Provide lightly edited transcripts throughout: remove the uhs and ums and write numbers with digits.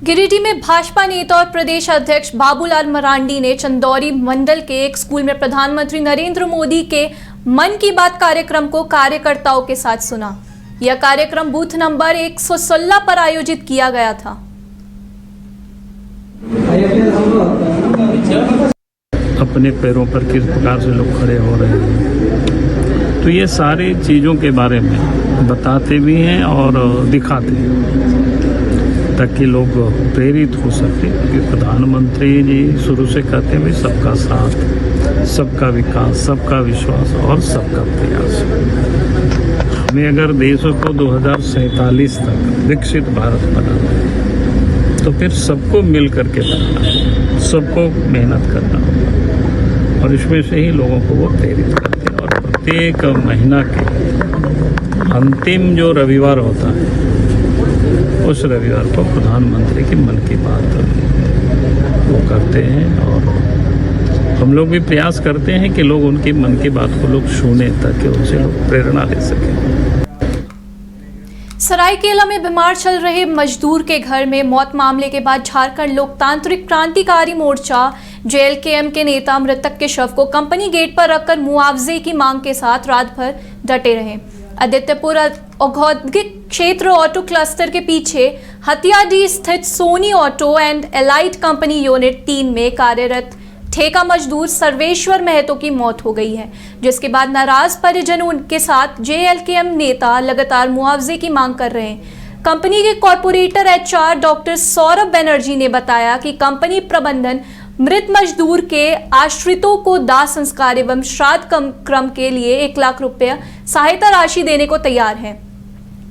गिरिडीह में भाजपा नेता और प्रदेश अध्यक्ष बाबूलाल मरांडी ने चंदौरी मंडल के एक स्कूल में प्रधानमंत्री नरेंद्र मोदी के मन की बात कार्यक्रम को कार्यकर्ताओं के साथ सुना। यह कार्यक्रम बूथ नंबर 116 पर आयोजित किया गया था। अपने पैरों पर किस प्रकार से लोग खड़े हो रहे हैं, तो ये सारी चीज़ों के बारे में बताते भी हैं और दिखाते हैं ताकि लोग प्रेरित हो सके। कि प्रधानमंत्री जी शुरू से कहते हैं सबका साथ, सबका विकास, सबका विश्वास और सबका प्रयास। हमें अगर देश को 2047 तक विकसित भारत बनाना है तो फिर सबको मिल करके बनाना है, सबको मेहनत करना होगा और इसमें से ही लोगों को वो प्रेरित करते हैं। और प्रत्येक महीना के अंतिम जो रविवार होता है उस रविवार को प्रधानमंत्री की मन की बात वो करते हैं और हम लोग भी प्रयास करते हैं कि लोग उनकी मन की बात को लोग सुने ताकि उनसे लोग प्रेरणा ले सकें। सरायकेला में बीमार चल रहे मजदूर के घर में मौत मामले के बाद झारखंड लोकतांत्रिक क्रांतिकारी मोर्चा जेएलकेएम के नेता मृतक के शव को कंपनी गेट पर रखकर मुआवजे की मांग के साथ रात भर डटे रहे। आदित्यपुर औद्योगिक क्षेत्र ऑटो क्लस्टर के पीछे हथियाडीह स्थित Soni auto and allied company unit 3 में कार्यरत ठेका मजदूर सर्वेश्वर महतो की मौत हो गई है, जिसके बाद नाराज परिजनों के साथ जेएलकेएम नेता लगातार मुआवजे की मांग कर रहे हैं। कंपनी के corporator HR doctor Saurabh Banerjee ने बताया कि कंपनी प्रबंधन मृत मजदूर के आश्रितों को दाह संस्कार एवं श्राद्ध क्रम के लिए 1 लाख रुपया सहायता राशि देने को तैयार है।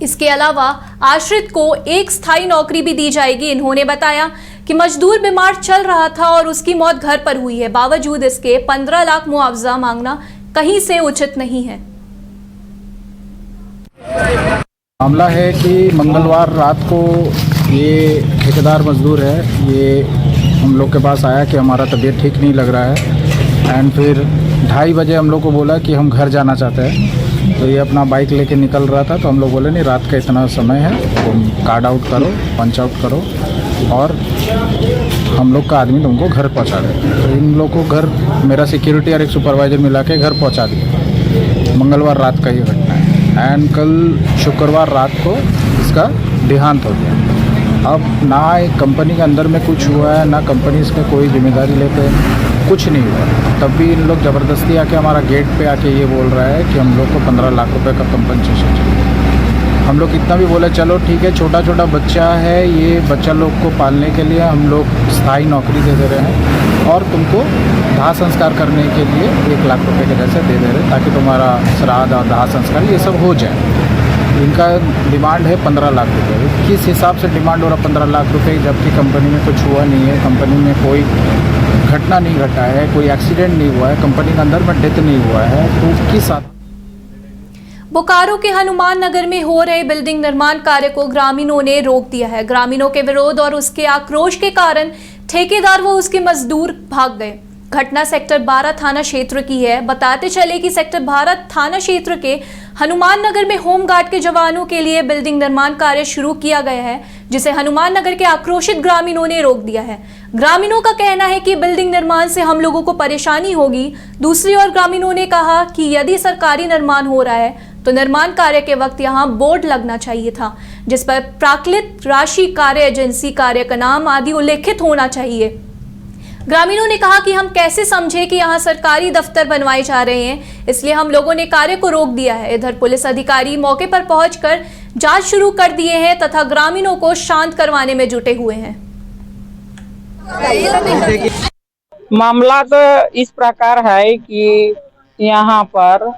इसके अलावा आश्रित को एक स्थायी नौकरी भी दी जाएगी। इन्होंने बताया कि मजदूर बीमार चल रहा था और उसकी मौत घर पर हुई है, बावजूद इसके 15 लाख मुआवजा मांगना कहीं से उचित नहीं है। मामला है कि मंगलवार रात को ये ठेकेदार मजदूर है, ये हम लोग के पास आया कि हमारा तबीयत ठीक नहीं लग रहा है एंड फिर 2:30 बजे हम लोग को बोला कि हम घर जाना चाहते हैं। तो ये अपना बाइक लेके निकल रहा था, तो हम लोग बोले नहीं रात का इतना समय है, तुम कार्ड आउट करो, पंच आउट करो और हम लोग का आदमी तुमको घर पहुंचा दे। तो इन लोग को घर मेरा सिक्योरिटी और एक सुपरवाइज़र मिला के घर पहुंचा दिया। मंगलवार रात का ये घटना है एंड कल शुक्रवार रात को इसका देहांत हो गया। अब ना एक कंपनी के अंदर में कुछ हुआ है, ना कंपनी इसका कोई जिम्मेदारी लेते हैं, कुछ नहीं हुआ। तब भी इन लोग ज़बरदस्ती आके हमारा गेट पे आके ये बोल रहा है कि हम लोग को 15 लाख रुपए का कंपनसेशन चाहिए। हम लोग कितना भी बोले चलो ठीक है, छोटा छोटा बच्चा है, ये बच्चा लोग को पालने के लिए हम लोग स्थायी नौकरी दे रहे हैं और तुमको दाह संस्कार करने के लिए 1 लाख रुपए के जैसे दे रहे हैं ताकि तुम्हारा श्राद्ध और दाह संस्कार ये सब हो जाए। इनका डिमांड है 15 लाख रुपए। किस हिसाब से डिमांड हो रहा 15 लाख रुपए, जबकि कंपनी में कुछ हुआ नहीं है, कंपनी में कोई घटना नहीं घटा है, कोई एक्सीडेंट नहीं हुआ है, कंपनी के अंदर में डेथ नहीं हुआ है, तो किस बोकारो के हनुमान नगर में हो रहे बिल्डिंग निर्माण कार्य को ग्रामीणों ने रोक दिया है। ग्रामीणों के विरोध और उसके आक्रोश के कारण ठेकेदार व उसके मजदूर भाग गए। घटना सेक्टर 12 थाना क्षेत्र की है। बताते चले कि सेक्टर 12 थाना क्षेत्र के हनुमान नगर में होमगार्ड के जवानों के लिए बिल्डिंग निर्माण कार्य शुरू किया गया है, जिसे हनुमान नगर के आक्रोशित ग्रामीणों ने रोक दिया है। ग्रामीणों का कहना है कि बिल्डिंग निर्माण से हम लोगों को परेशानी होगी। दूसरी ओर ग्रामीणों ने कहा कि यदि सरकारी निर्माण हो रहा है तो निर्माण कार्य के वक्त यहां बोर्ड लगना चाहिए था, जिस पर प्राक्कृत राशि कार्य एजेंसी कार्य का नाम आदि उल्लेखित होना चाहिए। ग्रामीणों ने कहा कि हम कैसे समझे कि यहाँ सरकारी दफ्तर बनवाए जा रहे हैं, इसलिए हम लोगों ने कार्य को रोक दिया है। इधर पुलिस अधिकारी मौके पर पहुंचकर जांच शुरू कर दिए हैं तथा ग्रामीणों को शांत करवाने में जुटे हुए हैं। मामला तो इस प्रकार है कि यहाँ पर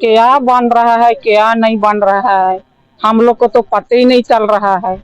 क्या बन रहा है क्या नहीं बन रहा है हम लोग को तो पता ही नहीं चल रहा है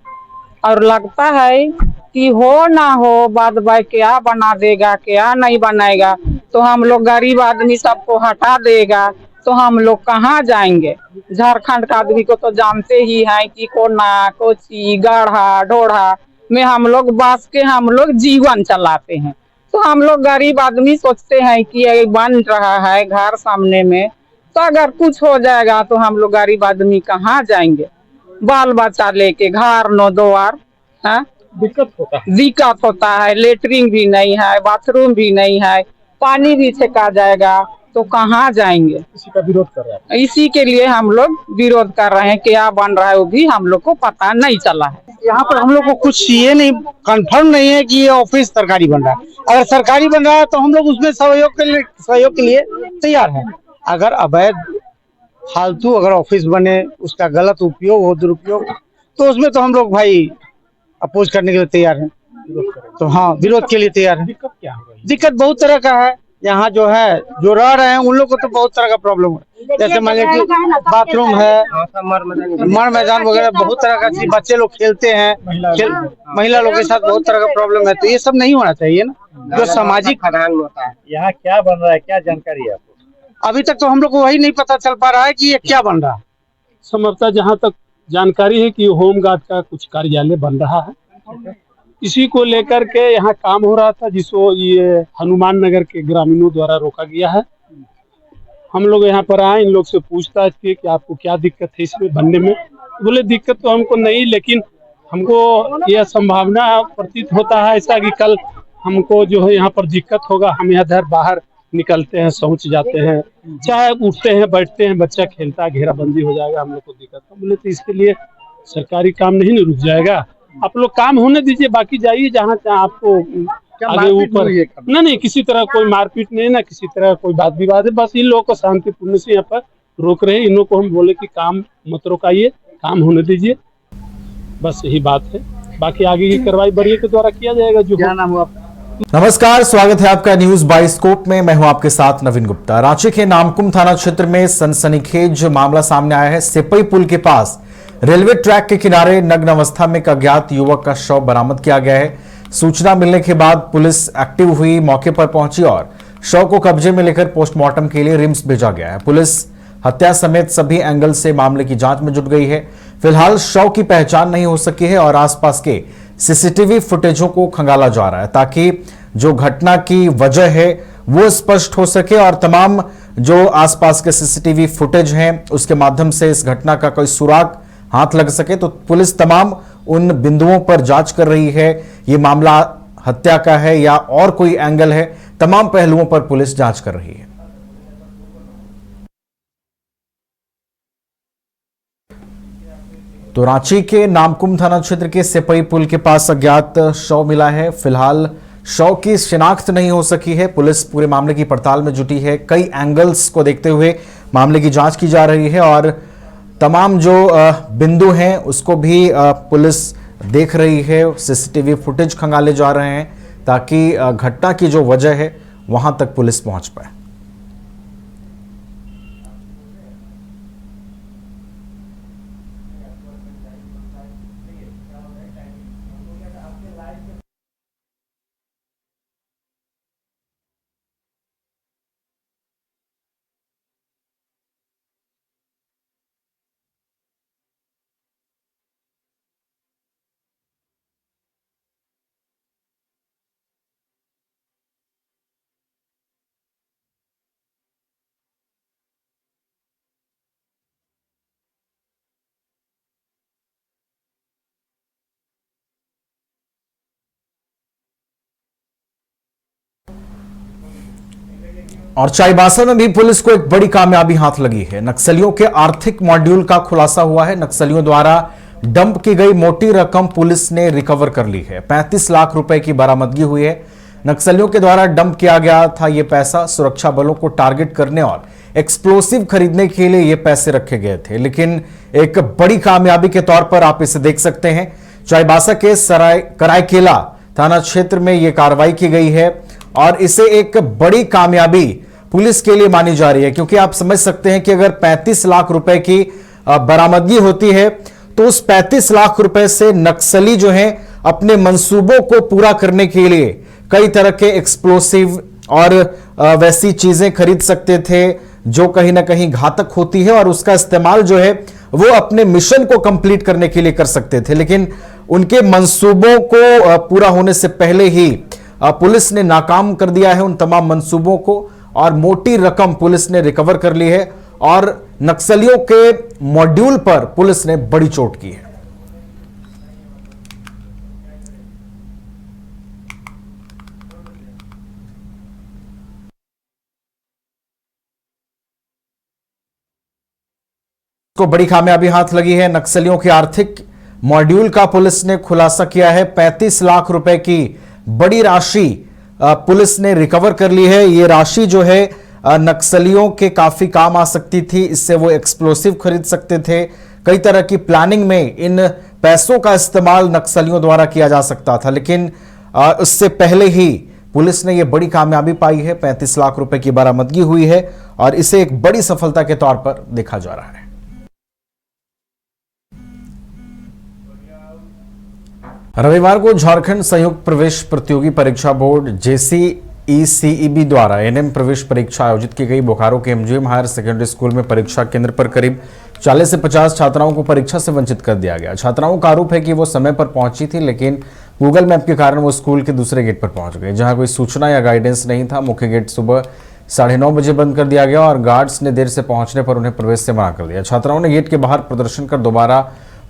और लगता है कि हो ना हो बाद बाय क्या बना देगा क्या नहीं बनाएगा, तो हम लोग गरीब आदमी सबको हटा देगा तो हम लोग कहाँ जाएंगे। झारखंड का आदमी को तो जानते ही हैं कि कोना कोची गढ़ा ढोढ़ा में हम लोग बस के हम लोग जीवन चलाते हैं, तो हम लोग गरीब आदमी सोचते हैं कि ये बन रहा है घर सामने में, तो अगर कुछ हो जाएगा तो हम लोग गरीब आदमी कहाँ जाएंगे। बाल बच्चा लेके घर नो द्वार है दिक्कत होता है। लेटरिन भी नहीं है, बाथरूम भी नहीं है, पानी भी फेंका जाएगा तो कहाँ जाएंगे। इसी का विरोध कर रहे हैं। इसी के लिए हम लोग विरोध कर रहे हैं। क्या बन रहा है वो भी हम लोग को पता नहीं चला है। यहाँ पर हम लोग को कुछ ये नहीं कंफर्म नहीं है कि ये ऑफिस सरकारी बन रहा है। अगर सरकारी बन रहा है तो हम लोग उसमें सहयोग के लिए तैयार हैं। अगर अवैध फालतू अगर ऑफिस बने, उसका गलत उपयोग हो, दुरुपयोग, तो उसमें तो हम लोग भाई अपोज करने के लिए तैयार हैं। तो हाँ, विरोध के लिए तैयार है। दिक्कत क्या हो रही है? दिक्कत बहुत तरह का है। यहाँ जो है, जो रह रहे हैं उन लोग को तो बहुत तरह का प्रॉब्लम है। जैसे मान लीजिए कि बाथरूम है, मर मैदान वगैरह बहुत तरह का चीज, बच्चे लोग खेलते हैं, महिला लोग के साथ बहुत तरह का प्रॉब्लम है। तो ये सब नहीं होना चाहिए ना, जो सामाजिक होता है। यहाँ क्या बन रहा है, क्या जानकारी है आपको? अभी तक तो हम लोग को वही नहीं पता चल पा रहा है कि ये क्या बन रहा है। संभवतः जहाँ तक जानकारी है कि होमगार्ड का कुछ कार्यालय बन रहा है। इसी को लेकर के यहाँ काम हो रहा था, जिसको ये हनुमान नगर के ग्रामीणों द्वारा रोका गया है। हम लोग यहाँ पर आए, इन लोग से पूछताछ की कि आपको क्या दिक्कत है इसमें बनने में। बोले दिक्कत तो हमको नहीं, लेकिन हमको यह संभावना प्रतीत होता है ऐसा कि कल हमको जो है यहाँ पर दिक्कत होगा। हम इधर बाहर निकलते हैं, शौच जाते हैं, चाहे उठते हैं, बैठते हैं, बच्चा खेलता है, घेराबंदी हो जाएगा, हम लोग को दिक्कत। बोले तो इसके लिए सरकारी काम नहीं न रुक जाएगा। आप लोग काम होने दीजिए, बाकी जाइए जहाँ आपको आगे ऊपर। नहीं, किसी तरह कोई मारपीट नहीं, ना किसी तरह कोई बात विवाद है। बस इन लोगों को शांतिपूर्ण से यहाँ पर रोक रहे हैं। इन लोगों को हम बोले कि काम मत रोकाइए, काम होने दीजिए, बस यही बात है। बाकी आगे की कार्रवाई बरिया के द्वारा किया जाएगा। जो क्या नाम हुआ? नमस्कार, स्वागत है आपका न्यूज बाइस्कोप में। मैं हूं आपके साथ नवीन गुप्ता। रांची के नामकुम थाना क्षेत्र में सनसनीखेज मामला सामने आया है। सिपई पुल के पास रेलवे ट्रैक के किनारे नग्न अवस्था में एक अज्ञात युवक का शव बरामद किया गया है। सूचना मिलने के बाद पुलिस एक्टिव हुई, मौके पर पहुंची और शव को कब्जे में लेकर पोस्टमार्टम के लिए रिम्स भेजा गया है। पुलिस हत्या समेत सभी एंगल से मामले की जांच में जुट गई है। फिलहाल शव की पहचान नहीं हो सकी है और आसपास के सीसीटीवी फुटेजों को खंगाला जा रहा है ताकि जो घटना की वजह है वो स्पष्ट हो सके और तमाम जो आसपास के सीसीटीवी फुटेज हैं उसके माध्यम से इस घटना का कोई सुराग हाथ लग सके। तो पुलिस तमाम उन बिंदुओं पर जांच कर रही है। ये मामला हत्या का है या और कोई एंगल है, तमाम पहलुओं पर पुलिस जांच कर रही है। तो रांची के नामकुम थाना क्षेत्र के सिपई पुल के पास अज्ञात शव मिला है। फिलहाल शव की शिनाख्त नहीं हो सकी है। पुलिस पूरे मामले की पड़ताल में जुटी है। कई एंगल्स को देखते हुए मामले की जांच की जा रही है और तमाम जो बिंदु हैं उसको भी पुलिस देख रही है। सीसीटीवी फुटेज खंगाले जा रहे हैं ताकि घटना की जो वजह है वहां तक पुलिस पहुंच पाए। और चाईबासा में भी पुलिस को एक बड़ी कामयाबी हाथ लगी है। नक्सलियों के आर्थिक मॉड्यूल का खुलासा हुआ है। नक्सलियों द्वारा डंप की गई मोटी रकम पुलिस ने रिकवर कर ली है। 35 लाख रुपए की बरामदगी हुई है। नक्सलियों के द्वारा डंप किया गया था ये पैसा सुरक्षा बलों को टारगेट करने और एक्सप्लोसिव खरीदने के लिए ये पैसे रखे गए थे। लेकिन एक बड़ी कामयाबी के तौर पर आप इसे देख सकते हैं। चाईबासा के करायकेला थाना क्षेत्र में यह कार्रवाई की गई है और इसे एक बड़ी कामयाबी पुलिस के लिए मानी जा रही है, क्योंकि आप समझ सकते हैं कि अगर 35 लाख रुपए की बरामदगी होती है तो उस 35 लाख रुपए से नक्सली जो हैं अपने मंसूबों को पूरा करने के लिए कई तरह के एक्सप्लोसिव और वैसी चीजें खरीद सकते थे जो कहीं ना कहीं घातक होती है और उसका इस्तेमाल जो है वो अपने मिशन को कंप्लीट करने के लिए कर सकते थे। लेकिन उनके मंसूबों को पूरा होने से पहले ही पुलिस ने नाकाम कर दिया है उन तमाम मंसूबों को और मोटी रकम पुलिस ने रिकवर कर ली है और नक्सलियों के मॉड्यूल पर पुलिस ने बड़ी चोट की है। को बड़ी कामयाबी हाथ लगी है। नक्सलियों के आर्थिक मॉड्यूल का पुलिस ने खुलासा किया है। 35 लाख रुपए की बड़ी राशि पुलिस ने रिकवर कर ली है। ये राशि जो है नक्सलियों के काफी काम आ सकती थी। इससे वो एक्सप्लोसिव खरीद सकते थे। कई तरह की प्लानिंग में इन पैसों का इस्तेमाल नक्सलियों द्वारा किया जा सकता था, लेकिन उससे पहले ही पुलिस ने यह बड़ी कामयाबी पाई है। 35 लाख रुपए की बरामदगी हुई है और इसे एक बड़ी सफलता के तौर पर देखा जा रहा है। रविवार को झारखंड संयुक्त प्रवेश प्रतियोगी परीक्षा बोर्ड JCECEB द्वारा NM प्रवेश परीक्षा आयोजित की गई। बोकारो के MGM हायर सेकेंडरी स्कूल में परीक्षा केंद्र पर करीब 40 से 50 छात्राओं को परीक्षा से वंचित कर दिया गया। छात्राओं का आरोप है कि वो समय पर पहुंची थी, लेकिन गूगल मैप के कारण वो स्कूल के दूसरे गेट पर पहुंच गए, जहां कोई सूचना या गाइडेंस नहीं था। मुख्य गेट सुबह 9:30 बजे बंद कर दिया गया और गार्ड्स ने देर से पहुंचने पर उन्हें प्रवेश से मना कर दिया। छात्राओं ने गेट के बाहर प्रदर्शन कर दोबारा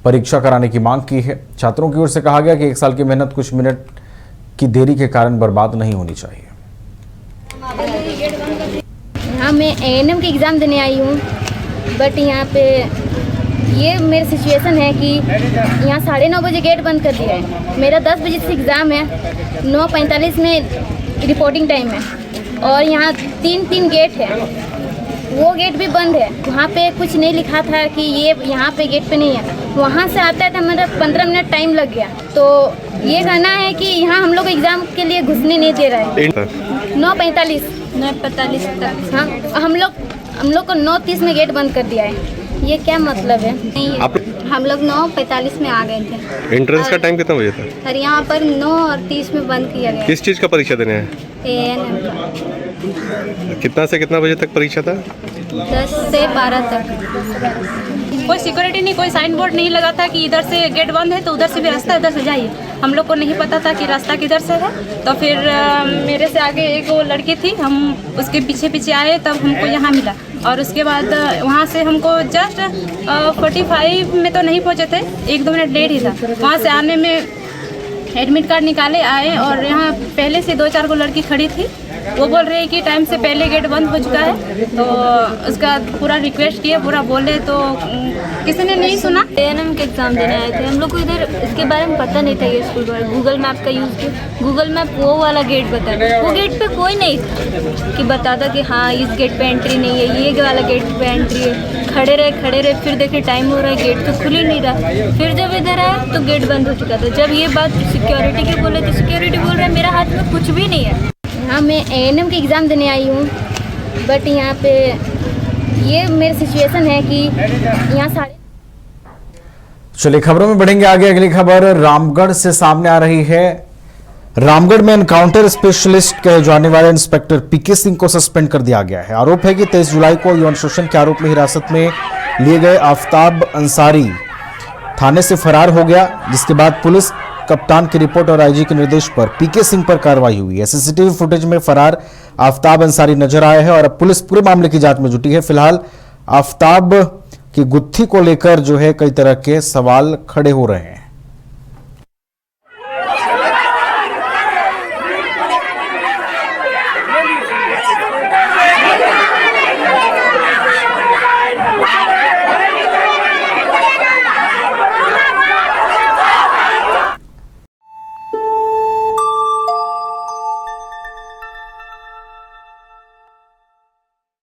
परीक्षा कराने की मांग की है। छात्रों की ओर से कहा गया कि 1 साल की मेहनत कुछ मिनट की देरी के कारण बर्बाद नहीं होनी चाहिए। हाँ, मैं ANM के एग्ज़ाम देने आई हूँ, बट यहाँ पे ये मेरी सिचुएशन है कि यहाँ 9:30 बजे गेट बंद कर दिया है। मेरा 10 बजे से एग्ज़ाम है, 9:45 में रिपोर्टिंग टाइम है और यहाँ 3 गेट है, वो गेट भी बंद है। वहाँ पे कुछ नहीं लिखा था कि ये यहाँ पे गेट पे नहीं है। वहाँ से आता है तो मेरा 15 मिनट टाइम लग गया। तो ये कहना है कि यहाँ हम लोग एग्ज़ाम के लिए घुसने नहीं दे रहे हैं। 9:45 तक। हाँ, हम लोग को 9:30 में गेट बंद कर दिया है। ये क्या मतलब है? हम लोग 9:45 में आ गए थे। एंट्रेंस का टाइम कितना बजे था? और यहाँ पर 9:30 में बंद किया गया। किस चीज़ का परीक्षा देने हैं? ANM का। कितना से कितना बजे तक परीक्षा था? 10 से 12 तक। कोई सिक्योरिटी नहीं, कोई साइन बोर्ड नहीं लगा था कि इधर से गेट बंद है तो उधर से भी रास्ता, उधर से जाइए। हम लोग को नहीं पता था कि रास्ता किधर से है। तो फिर मेरे से आगे एक वो लड़की थी, हम उसके पीछे पीछे आए, तब हमको यहाँ मिला। और उसके बाद वहाँ से हमको जस्ट 45 में तो नहीं पहुँचे थे, 1-2 मिनट लेट ही था। वहाँ से आने में एडमिट कार्ड निकाले आए और यहाँ पहले से 2-4 को लड़की खड़ी थी। वो बोल रही है कि टाइम से पहले गेट बंद हो चुका है। तो उसका पूरा रिक्वेस्ट किया, पूरा बोले तो किसी ने नहीं सुना। ANM के एग्ज़ाम देने आए थे। हम लोग को इधर इसके बारे में पता नहीं था। ये स्कूल पर गूगल मैप का यूज़ किया। गूगल मैप वो वाला गेट बताया, वो गेट पे कोई नहीं था कि बताता कि हाँ इस गेट पे एंट्री नहीं है, ये वाला गेट पे एंट्री है। खड़े रहे, फिर देखे टाइम हो रहा है, गेट तो खुल ही नहीं रहा। फिर जब इधर आया तो गेट बंद हो चुका था। जब ये बात सिक्योरिटी के बोले तो सिक्योरिटी बोल रहा है मेरा हाथ में कुछ भी नहीं है। हाँ, मैं ANM के एग्ज़ाम देने आई हूँ, बट यहाँ पे ये मेरी सिचुएशन है कि यहाँ चलिए खबरों में बढ़ेंगे आगे। अगली खबर रामगढ़ से सामने आ रही है। रामगढ़ में एनकाउंटर स्पेशलिस्ट कहे जाने वाले इंस्पेक्टर PK सिंह को सस्पेंड कर दिया गया है। आरोप है कि 23 जुलाई को यौन शोषण के आरोप में हिरासत में लिए गए आफ्ताब अंसारी थाने से फरार हो गया, जिसके बाद पुलिस कप्तान की रिपोर्ट और IG के निर्देश पर PK सिंह पर कार्रवाई हुई है। CCTV फुटेज में फरार आफ्ताब अंसारी नजर आया है और अब पुलिस पूरे मामले की जांच में जुटी है। फिलहाल आफ्ताब की गुत्थी को लेकर जो है कई तरह के सवाल खड़े हो रहे हैं।